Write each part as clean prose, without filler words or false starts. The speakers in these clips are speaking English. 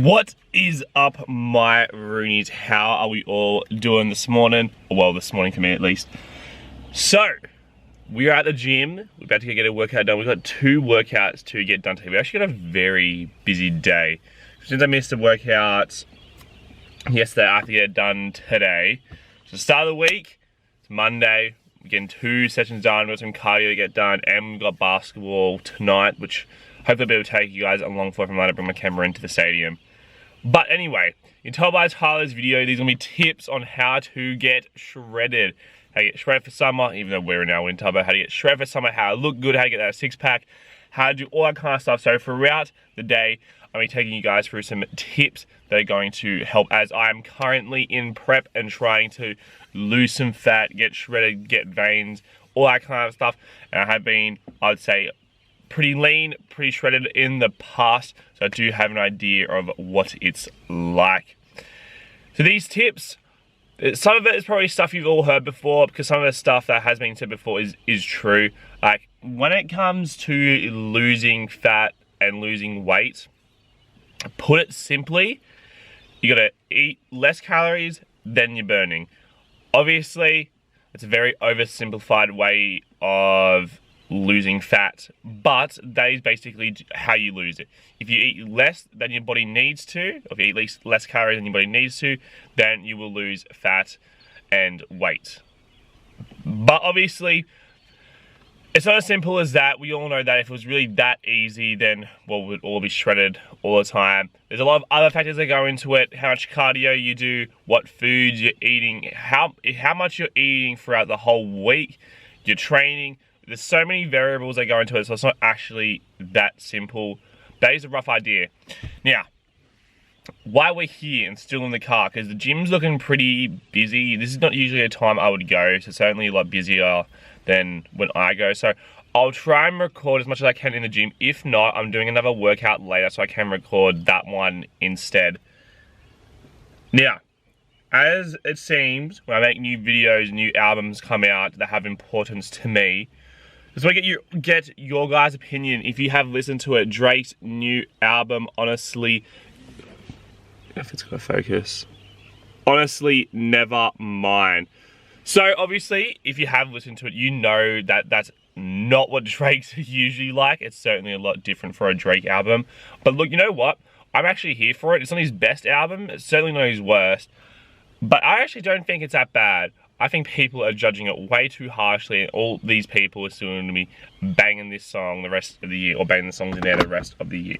What is up, my Roonies? How are we all doing this morning? Well, this morning for me at least. So, we are at the gym. We're about to get a workout done. We've got 2 workouts to get done today. We actually got a very busy day. Since I missed the workouts yesterday, I have to get it done today. So, start of the week, it's Monday. We're getting 2 sessions done. We've got some cardio to get done, and we've got basketball tonight, which hopefully I'll be able to take you guys along for if I'm allowed to bring my camera into the stadium. But anyway, in Tobias Harlow's video, these are going to be tips on how to get shredded. How to get shredded for summer, even though we're in our winter, but how to get shredded for summer, how to look good, how to get that 6-pack, how to do all that kind of stuff. So throughout the day, I'll be taking you guys through some tips that are going to help, as I am currently in prep and trying to lose some fat, get shredded, get veins, all that kind of stuff. And I have been, I would say, pretty lean, pretty shredded in the past, so I do have an idea of what it's like. So these tips, some of it is probably stuff you've all heard before, because some of the stuff that has been said before is true. Like, when it comes to losing fat and losing weight, put it simply, you gotta eat less calories than you're burning. Obviously, it's a very oversimplified way of losing fat, but that is basically how you lose it. If you eat less than your body needs to, or if you eat less calories than your body needs to, then you will lose fat and weight. But obviously, it's not as simple as that. We all know that if it was really that easy, then we'd all be shredded all the time. There's a lot of other factors that go into it: how much cardio you do, what foods you're eating, how much you're eating throughout the whole week, your training. There's so many variables that go into it, so it's not actually that simple. That is a rough idea. Now, why we're here and still in the car, because the gym's looking pretty busy. This is not usually a time I would go, so certainly a lot busier than when I go. So I'll try and record as much as I can in the gym. If not, I'm doing another workout later, so I can record that one instead. Now, as it seems, when I make new videos, new albums come out that have importance to me, I just want to get your guys' opinion. If you have listened to it, Drake's new album, honestly, if it's got focus, honestly, never mind. So obviously, if you have listened to it, you know that that's not what Drake's usually like. It's certainly a lot different for a Drake album. But look, you know what? I'm actually here for it. It's not his best album. It's certainly not his worst. But I actually don't think it's that bad. I think people are judging it way too harshly, and all these people are still going to be banging this song the rest of the year, or banging the songs in there the rest of the year.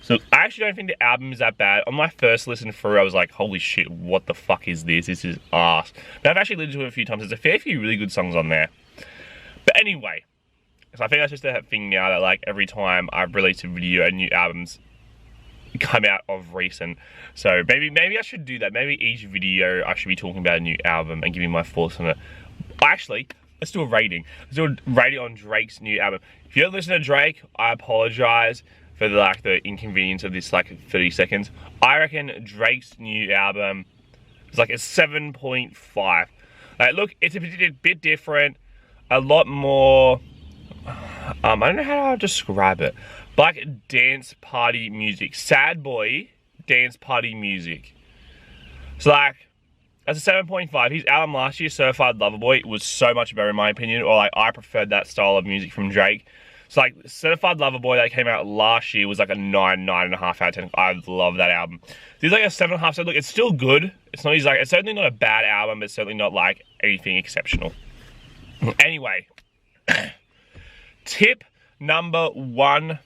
So I actually don't think the album is that bad. On my first listen through, I was like, holy shit, what the fuck is this? This is arse. But I've actually listened to it a few times. There's a fair few really good songs on there. But anyway, so I think that's just a thing now that, like, every time I've released a video, a new album's come out of recent. So maybe I should do that. Maybe each video I should be talking about a new album and giving my thoughts on it. Actually, let's do a rating. Let's do a rating on Drake's new album. If you don't listen to Drake, I apologize for the inconvenience of this 30 seconds. I reckon Drake's new album is like a 7.5. Look, it's a bit different, a lot more, I don't know how to describe it, but like dance party music, sad boy dance party music. So that's a 7.5. His album last year, Certified Lover Boy, was so much better in my opinion, or I preferred that style of music from Drake. So Certified Lover Boy that came out last year was like a 9.5 out of 10. I love that album. There's like a 7.5. So look, it's still good. It's certainly not a bad album, but it's certainly not like anything exceptional. Anyway, tip number 1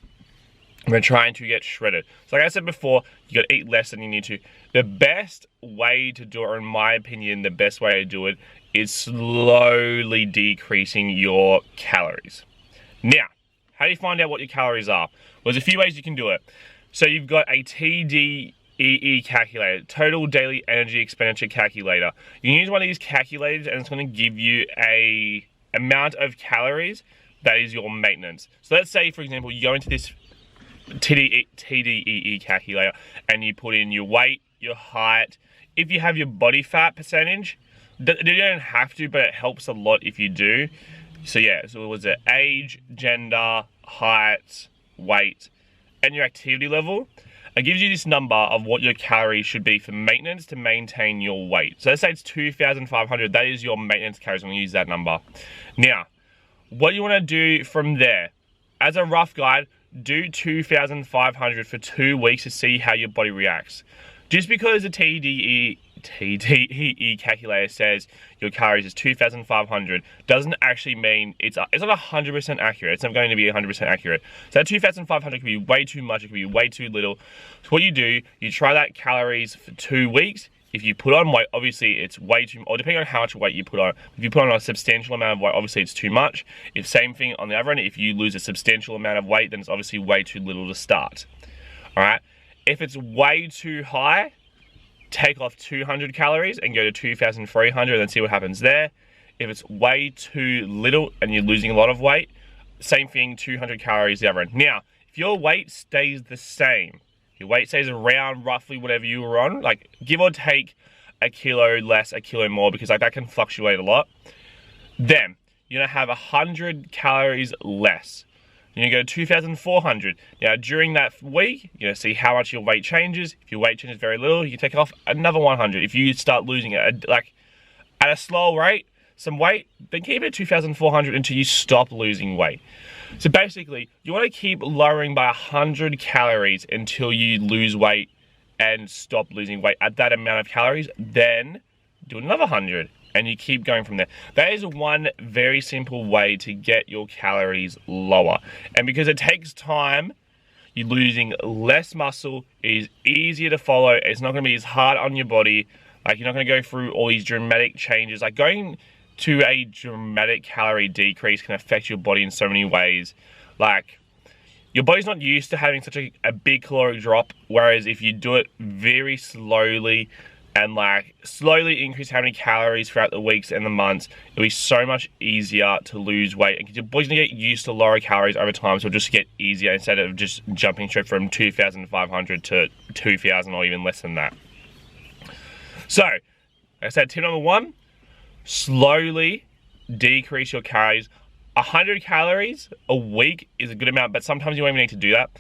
when trying to get shredded. So like I said before, you gotta eat less than you need to. The best way to do it, or in my opinion, the best way to do it, is slowly decreasing your calories. Now, how do you find out what your calories are? Well, there's a few ways you can do it. So you've got a TDEE calculator, Total Daily Energy Expenditure Calculator. You can use one of these calculators and it's going to give you a amount of calories that is your maintenance. So let's say, for example, you go into this TDEE calculator and you put in your weight, your height. If you have your body fat percentage, you don't have to, but it helps a lot if you do. So yeah, so it was the age, gender, height, weight, and your activity level. It gives you this number of what your calories should be for maintenance to maintain your weight. So let's say it's 2,500. That is your maintenance calories. I'm going to use that number. Now, what you want to do from there, as a rough guide, do 2,500 for 2 weeks to see how your body reacts. Just because the TDEE calculator says your calories is 2,500 doesn't actually mean it's not 100% accurate. It's not going to be 100% accurate. So that 2,500 could be way too much, it could be way too little. So what you do, you try that calories for 2 weeks. If you put on weight, obviously it's way too, or depending on how much weight you put on. If you put on a substantial amount of weight, obviously it's too much. If same thing on the other end, if you lose a substantial amount of weight, then it's obviously way too little to start. All right. If it's way too high, take off 200 calories and go to 2,300 and see what happens there. If it's way too little and you're losing a lot of weight, same thing, 200 calories the other end. Now, if your weight stays the same, your weight stays around roughly whatever you were on, like give or take a kilo less, a kilo more, because like that can fluctuate a lot, then you're gonna have 100 calories less. You're gonna go to 2,400. Now, during that week, you're gonna see how much your weight changes. If your weight changes very little, you can take off another 100. If you start losing it, like at a slow rate, some weight, then keep it at 2,400 until you stop losing weight. So basically, you wanna keep lowering by 100 calories until you lose weight and stop losing weight at that amount of calories, then do another 100. And you keep going from there. That is one very simple way to get your calories lower. And because it takes time, you're losing less muscle, it is easier to follow, it's not gonna be as hard on your body, like you're not gonna go through all these dramatic changes. Like going to a dramatic calorie decrease can affect your body in so many ways. Like, your body's not used to having such a big caloric drop, whereas if you do it very slowly, and like slowly increase how many calories throughout the weeks and the months, it'll be so much easier to lose weight. And your body's gonna get used to lower calories over time, so it'll just get easier instead of just jumping straight from 2,500 to 2,000 or even less than that. So, like I said, tip number 1, slowly decrease your calories. 100 calories a week is a good amount, but sometimes you don't even need to do that.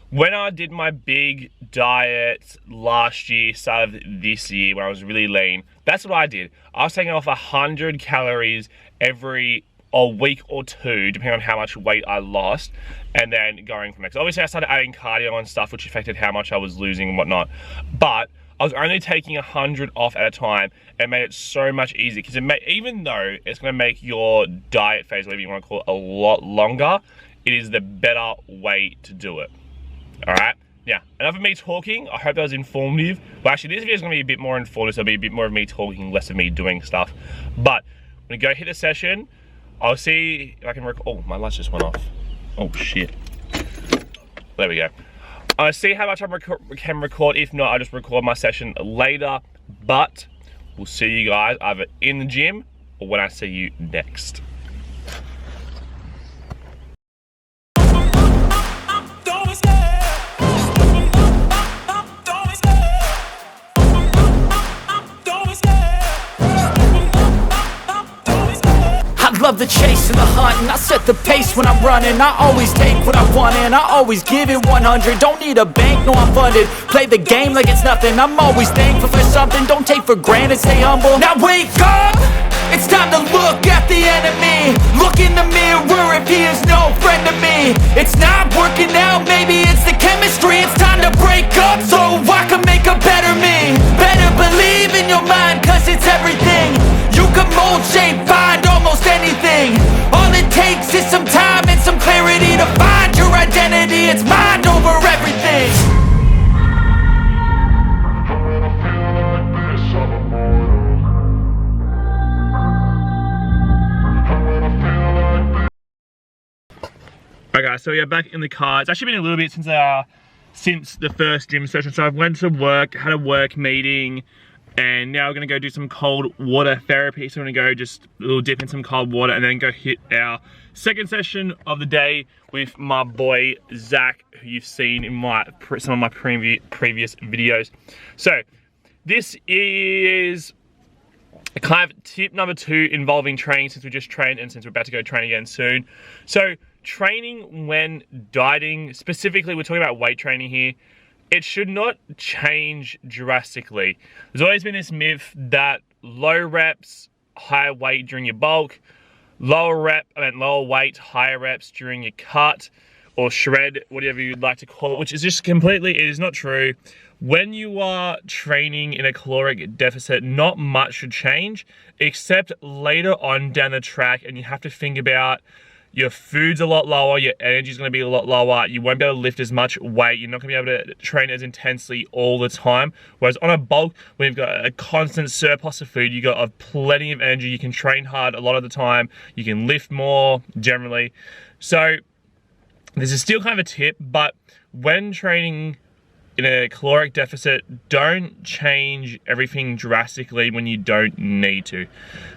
When I did my big diet last year, start of this year, when I was really lean, that's what I did. I was taking off 100 calories every week or 2, depending on how much weight I lost, and then going from there. So obviously I started adding cardio and stuff, which affected how much I was losing and whatnot. But I was only taking 100 off at a time, and made it so much easier, because even though it's gonna make your diet phase, whatever you wanna call it, a lot longer, it is the better way to do it. All right, yeah, enough of me talking. I hope that was informative. Well, actually, this video is going to be a bit more informative, so it'll be a bit more of me talking, less of me doing stuff. But I'm going to go hit a session. I'll see if I can record. Oh, my lights just went off. Oh, shit. There we go. I'll see how much I can record. If not, I'll just record my session later. But we'll see you guys either in the gym or when I see you next. Love the chase and the hunt, and I set the pace when I'm running. I always take what I want and I always give it 100. Don't need a bank, no I'm funded. Play the game like it's nothing. I'm always thankful for something. Don't take for granted, stay humble. Now wake up! It's time to look at the enemy. Look in the mirror if he is no friend to me. It's not working out, maybe it's the chemistry. It's time to break up so I can make a better me. Better believe in your mind, cause it's everything. You can mold, shape, find almost anything. All it takes is some time and some clarity to find your identity. It's mind over everything. Alright guys, so we are back in the car. It's actually been a little bit since the first gym session. So I've went to work, had a work meeting, and now we're gonna go do some cold water therapy. So we're gonna go just a little dip in some cold water and then go hit our second session of the day with my boy Zach, who you've seen in some of my previous videos. So this is kind of tip number 2 involving training, since we just trained and since we're about to go train again soon. So training when dieting, specifically we're talking about weight training here, it should not change drastically. There's always been this myth that low reps, higher weight during your bulk, lower weight, higher reps during your cut or shred, whatever you'd like to call it, which is just completely, it is not true. When you are training in a caloric deficit, not much should change, except later on down the track, and you have to think about your food's a lot lower, your energy's gonna be a lot lower, you won't be able to lift as much weight, you're not gonna be able to train as intensely all the time. Whereas on a bulk, when you've got a constant surplus of food, you've got plenty of energy, you can train hard a lot of the time, you can lift more generally. So this is still kind of a tip, but when training in a caloric deficit, don't change everything drastically when you don't need to.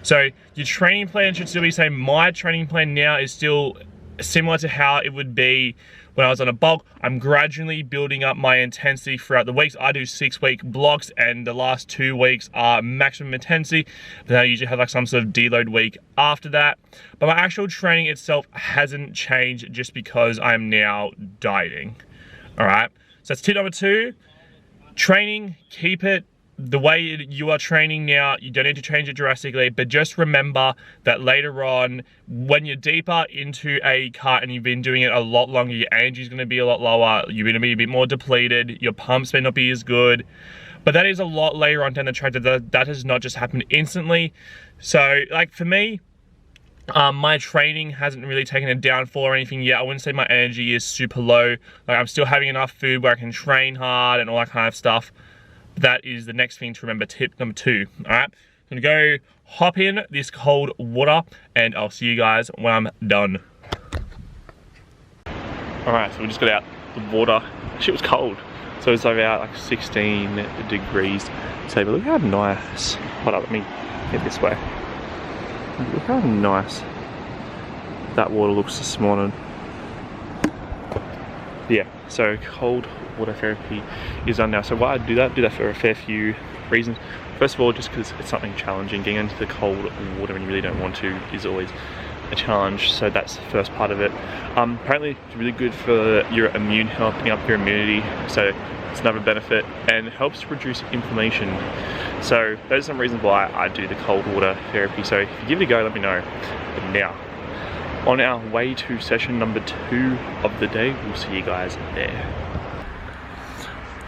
So your training plan should still be the same. My training plan now is still similar to how it would be when I was on a bulk. I'm gradually building up my intensity throughout the weeks. I do 6-week blocks, and the last 2 weeks are maximum intensity. Then I usually have like some sort of deload week after that. But my actual training itself hasn't changed just because I'm now dieting. All right. So that's tip number 2, training, keep it the way you are training now. You don't need to change it drastically, but just remember that later on, when you're deeper into a cut and you've been doing it a lot longer, your energy is going to be a lot lower, you're going to be a bit more depleted, your pumps may not be as good, but that is a lot later on down the track. That has not just happened instantly. So like for me, my training hasn't really taken a downfall or anything yet. I wouldn't say my energy is super low. Like I'm still having enough food where I can train hard and all that kind of stuff. That is the next thing to remember, tip number 2. All right, I'm gonna go hop in this cold water and I'll see you guys when I'm done. All right, so we just got out the water. Shit was cold. So it's about like 16 degrees. So but look how nice. Hold up, let me get this way. Look how nice that water looks this morning. Yeah, so cold water therapy is done now. So why I do that for a fair few reasons. First of all, just because it's something challenging. Getting into the cold water when you really don't want to is always a challenge. So that's the first part of it. Apparently it's really good for your immune health, picking up your immunity. So it's another benefit, and helps reduce inflammation. So those are some reasons why I do the cold water therapy. So if you give it a go, let me know. But now, on our way to session number 2 of the day, we'll see you guys there.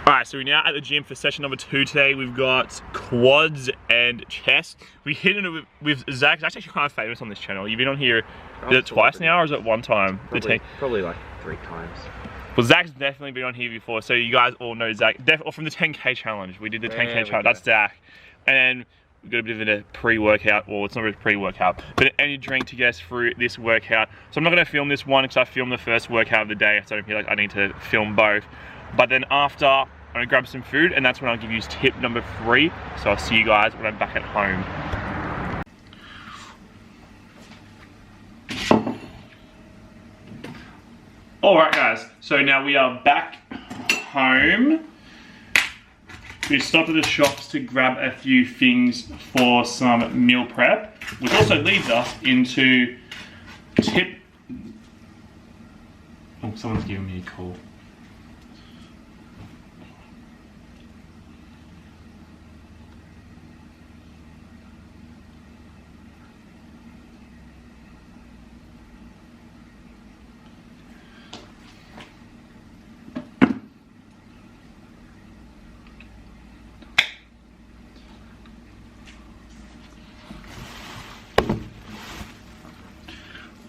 Alright, so we're now at the gym for session number 2 today. We've got quads and chest. We hit it with Zach. Zach's actually kind of famous on this channel. You've been on here, is it twice now or is it one time? Probably like 3 times. Well, Zach's definitely been on here before, so you guys all know Zach. Or from the 10K challenge. We did the 10K challenge, that's Zach. And then we got a bit of a pre-workout, well, it's not really pre-workout, but an energy drink to get us through this workout. So I'm not gonna film this one because I filmed the first workout of the day, so I don't feel like I need to film both. But then after, I'm gonna grab some food, and that's when I'll give you tip number 3. So I'll see you guys when I'm back at home. Alright guys, so now we are back home. We stopped at the shops to grab a few things for some meal prep, which also leads us into tip... Oh, someone's giving me a call.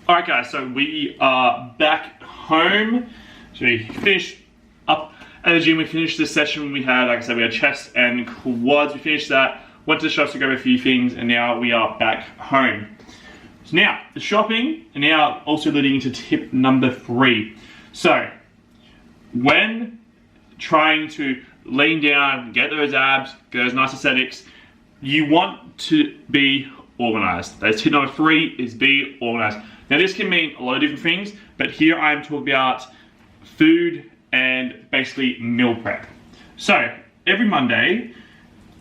Alright guys, so we are back home. So we finished up at the gym. We finished the session we had, like I said, we had chest and quads. We finished that, went to the shops to grab a few things, and now we are back home. So now, the shopping, and now also leading into tip number 3. So, when trying to lean down, get those abs, get those nice aesthetics, you want to be organized. That's tip number 3, is be organized. Now this can mean a lot of different things, but here I'm talking about food and basically meal prep. So every Monday,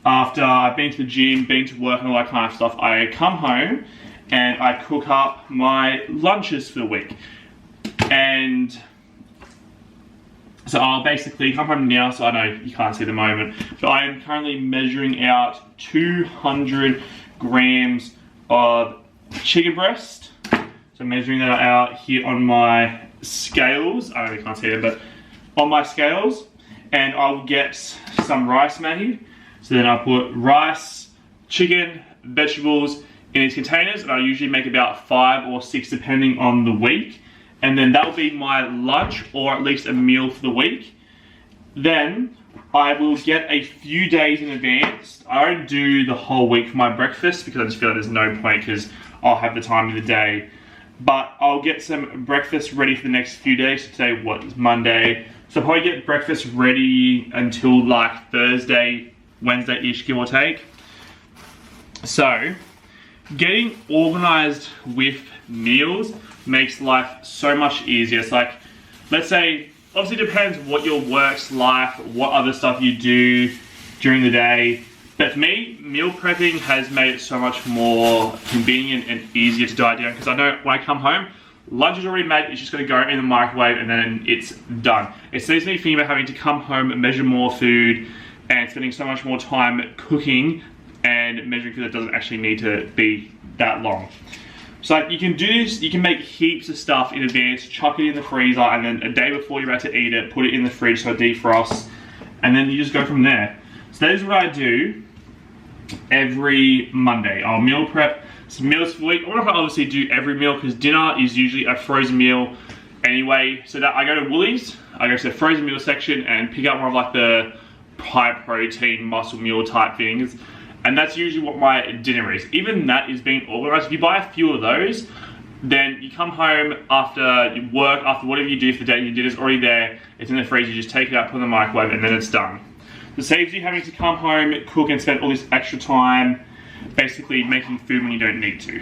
after I've been to the gym, been to work and all that kind of stuff, I come home and I cook up my lunches for the week. And So I'll basically come home now, so I know you can't see the moment, but I am currently measuring out 200 grams of chicken breast. So measuring that out here on my scales. I know you can't see it, but on my scales. And I'll get some rice made. So then I'll put rice, chicken, vegetables in these containers, and I usually make about 5 or 6 depending on the week. And then that'll be my lunch, or at least a meal for the week. Then I will get a few days in advance. I don't do the whole week for my breakfast because I just feel like there's no point because I'll have the time of the day. But I'll get some breakfast ready for the next few days. So today, what is Monday? So I'll probably get breakfast ready until like Thursday, Wednesday-ish, give or take. So getting organized with meals makes life so much easier. It's like, let's say, obviously it depends what your work's like, what other stuff you do during the day. But for me, meal prepping has made it so much more convenient and easier to diet down, because I know when I come home, lunch is already made, it's just gonna go in the microwave and then it's done. It saves me thinking about having to come home and measure more food and spending so much more time cooking and measuring food that doesn't actually need to be that long. So like, you can do this, you can make heaps of stuff in advance, chuck it in the freezer, and then a day before you're about to eat it, put it in the fridge so it defrosts, and then you just go from there. So that is what I do every Monday. I'll meal prep some meals for the week. I'm not gonna obviously do every meal because dinner is usually a frozen meal anyway. So that I go to Woolies, I go to the frozen meal section and pick up more of like the high protein muscle meal type things. And that's usually what my dinner is. Even that is being organized. If you buy a few of those, then you come home after you work, after whatever you do for the day, your dinner's already there, it's in the freezer, you just take it out, put it in the microwave, and then it's done. It saves you having to come home, cook, and spend all this extra time basically making food when you don't need to.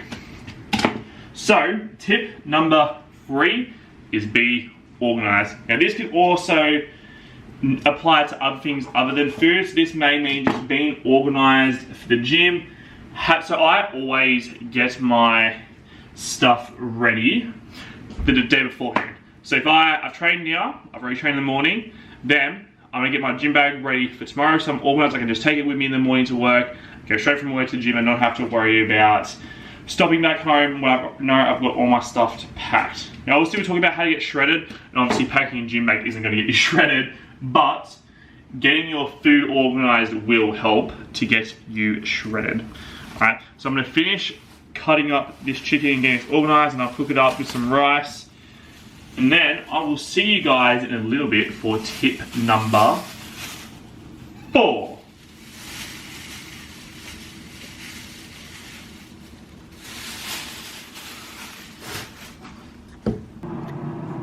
So, tip number 3 is be organized. Now this can also apply to other things other than food. So this may mean just being organized for the gym. So I always get my stuff ready the day beforehand. So if I've trained now, I've already trained in the morning, then I'm gonna get my gym bag ready for tomorrow, so I'm organized. I can just take it with me in the morning to work, go straight from work to the gym and not have to worry about stopping back home when I've got all my stuff packed. Now obviously we're talking about how to get shredded, and obviously packing a gym bag isn't gonna get you shredded, but getting your food organized will help to get you shredded. Alright, so I'm gonna finish cutting up this chicken and getting it organized, and I'll cook it up with some rice. And then I will see you guys in a little bit for tip number 4.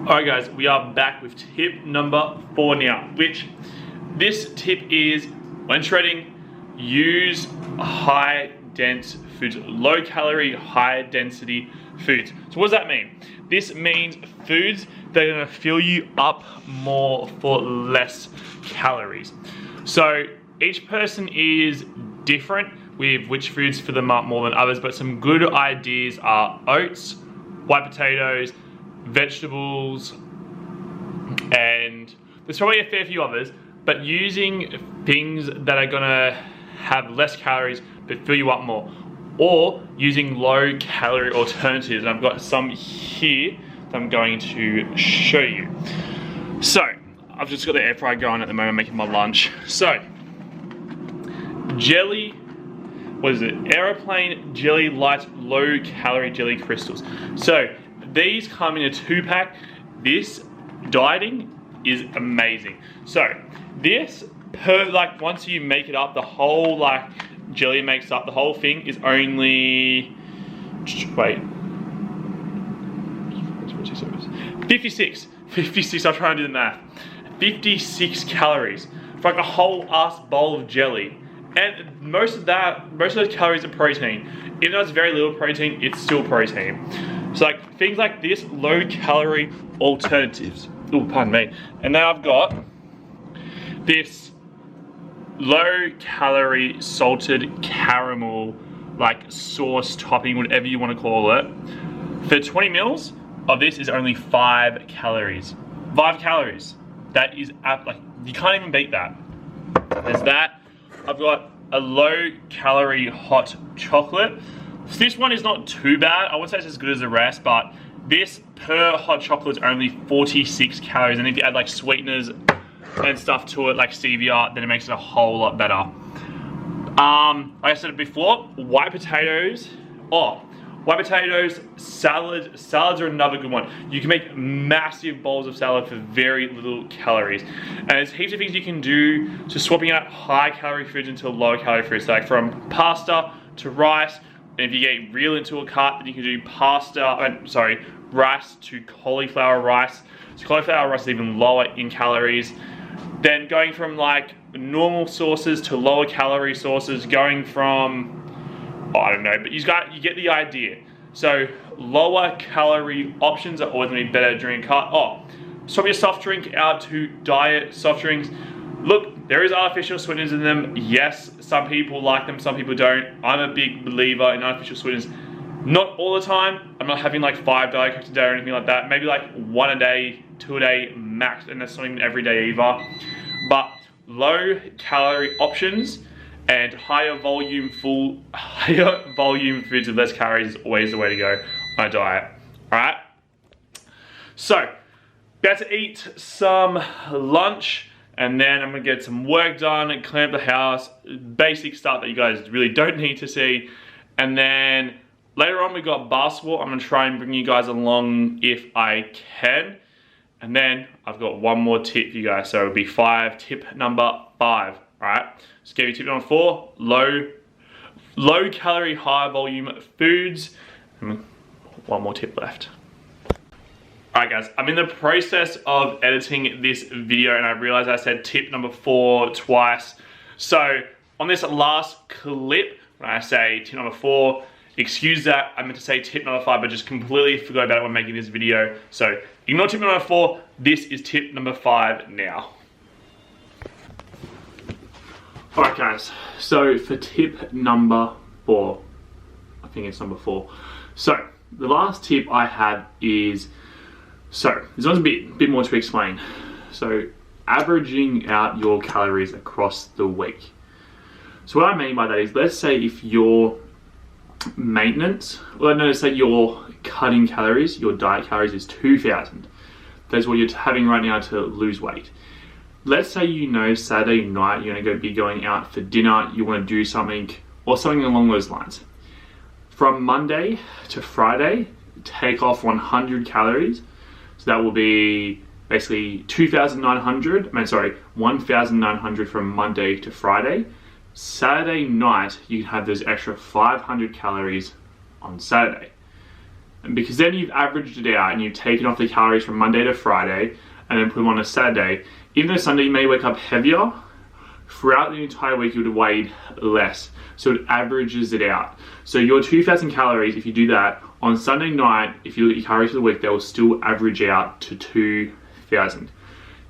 Alright guys, we are back with tip number 4 now, which this tip is, when shredding, use high dense foods, low calorie, high density foods. So what does that mean? This means foods that are gonna fill you up more for less calories. So each person is different with which foods fill them up more than others, but some good ideas are oats, white potatoes, vegetables, and there's probably a fair few others, but using things that are gonna have less calories but fill you up more, or using low calorie alternatives. And I've got some here that I'm going to show you. So I've just got the air fryer going at the moment, making my lunch. So jelly, what is it? Aeroplane Jelly Light Low Calorie Jelly Crystals. So these come in a 2-pack. This dieting is amazing. So this, once you make it up, the whole jelly makes up, the whole thing is only, wait, 56, I'm trying to do the math. 56 calories for like a whole ass bowl of jelly. And most of those calories are protein. Even though it's very little protein, it's still protein. So like things like this, low calorie alternatives. Oh, pardon me. And now I've got this low calorie salted caramel sauce topping, whatever you want to call it. For 20 mils of this is only 5 calories. 5 calories. That is like, you can't even beat that. There's that. I've got a low calorie hot chocolate. This one is not too bad. I wouldn't say it's as good as the rest, but this per hot chocolate is only 46 calories. And if you add like sweeteners and stuff to it, like stevia, then it makes it a whole lot better. Like I said before, white potatoes. White potatoes, salad. Salads are another good one. You can make massive bowls of salad for very little calories. And there's heaps of things you can do to swapping out high calorie foods into low calorie foods. So like from pasta to rice. And if you get real into a cut, then you can do rice to cauliflower rice. So cauliflower rice is even lower in calories. Then going from like normal sauces to lower calorie sauces, going from, I don't know, but you get the idea. So lower calorie options are always going to be better during a cut. Swap your soft drink out to diet soft drinks. Look, there is artificial sweeteners in them. Yes, some people like them, some people don't. I'm a big believer in artificial sweeteners. Not all the time. I'm not having like 5 Diet Cokes a day or anything like that. Maybe like 1 a day, 2 a day max, and that's not even every day either. But low calorie options and higher volume foods with less calories is always the way to go on a diet. Alright? So, about to eat some lunch, and then I'm gonna get some work done and clean up the house. Basic stuff that you guys really don't need to see. And then later on we got basketball. I'm gonna try and bring you guys along if I can. And then I've got one more tip for you guys. So it'll be tip number 5. Alright, so give you tip number 4, low calorie, high volume foods. And one more tip left. Alright guys, I'm in the process of editing this video and I realized I said tip number 4 twice. So on this last clip, when I say tip number 4, excuse that, I meant to say tip number 5, but just completely forgot about it when making this video. So ignore tip number 4, this is tip number 5 now. Alright guys, so for tip number 4, I think it's number 4. So the last tip I have is, there's a bit more to explain. So averaging out your calories across the week. So what I mean by that is, let's say if your maintenance, let's say your cutting calories, your diet calories is 2,000. That's what you're having right now to lose weight. Let's say Saturday night you're going to be going out for dinner, you want to do something, or something along those lines. From Monday to Friday, take off 100 calories. So that will be basically 1,900 from Monday to Friday. Saturday night, you can have those extra 500 calories on Saturday. And because then you've averaged it out and you've taken off the calories from Monday to Friday and then put them on a Saturday, even though Sunday you may wake up heavier, throughout the entire week you would have weighed less. So it averages it out. So your 2,000 calories, if you do that, on Sunday night, if you look at your calories for the week, they will still average out to 2,000.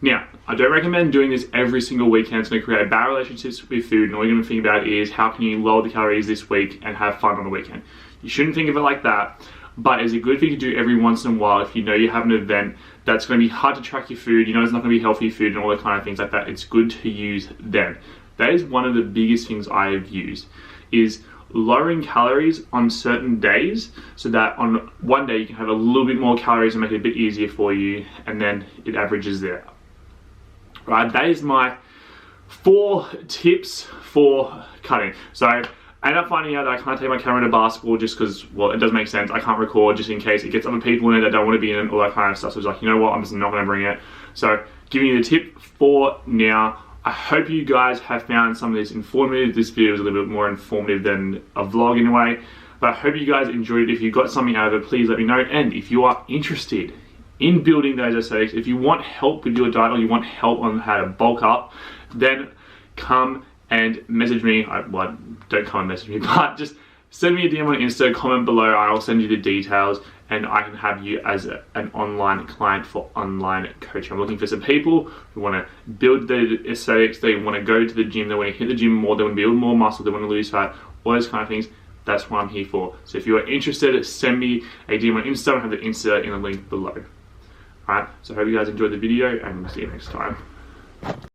Now, I don't recommend doing this every single weekend. It's going to create bad relationships with food, and all you're going to think about is how can you lower the calories this week and have fun on the weekend. You shouldn't think of it like that, but it's a good thing to do every once in a while if you know you have an event that's going to be hard to track your food, it's not going to be healthy food and all that kind of things like that. It's good to use then. That is one of the biggest things I have used, is lowering calories on certain days so that on one day you can have a little bit more calories and make it a bit easier for you, and then it averages there. Right, that is my 4 tips for cutting. So I ended up finding out that I can't take my camera to basketball just because, well, it doesn't make sense. I can't record just in case it gets other people in it that don't want to be in it, all that kind of stuff. So I was like, you know what, I'm just not going to bring it. So giving you the tip 4 now. I hope you guys have found some of this informative. This video is a little bit more informative than a vlog in a way, but I hope you guys enjoyed it. If you got something out of it, please let me know. And if you are interested in building those aesthetics, if you want help with your diet or you want help on how to bulk up, then come and message me. Don't come and message me, but just send me a DM on Insta, comment below, I'll send you the details, and I can have you as an online client for online coaching. I'm looking for some people who want to build the aesthetics, they want to go to the gym, they want to hit the gym more, they want to build more muscle, they want to lose fat, all those kind of things. That's what I'm here for. So if you are interested, send me a DM on Insta. I have the Insta in the link below. Alright, so I hope you guys enjoyed the video and we'll see you next time.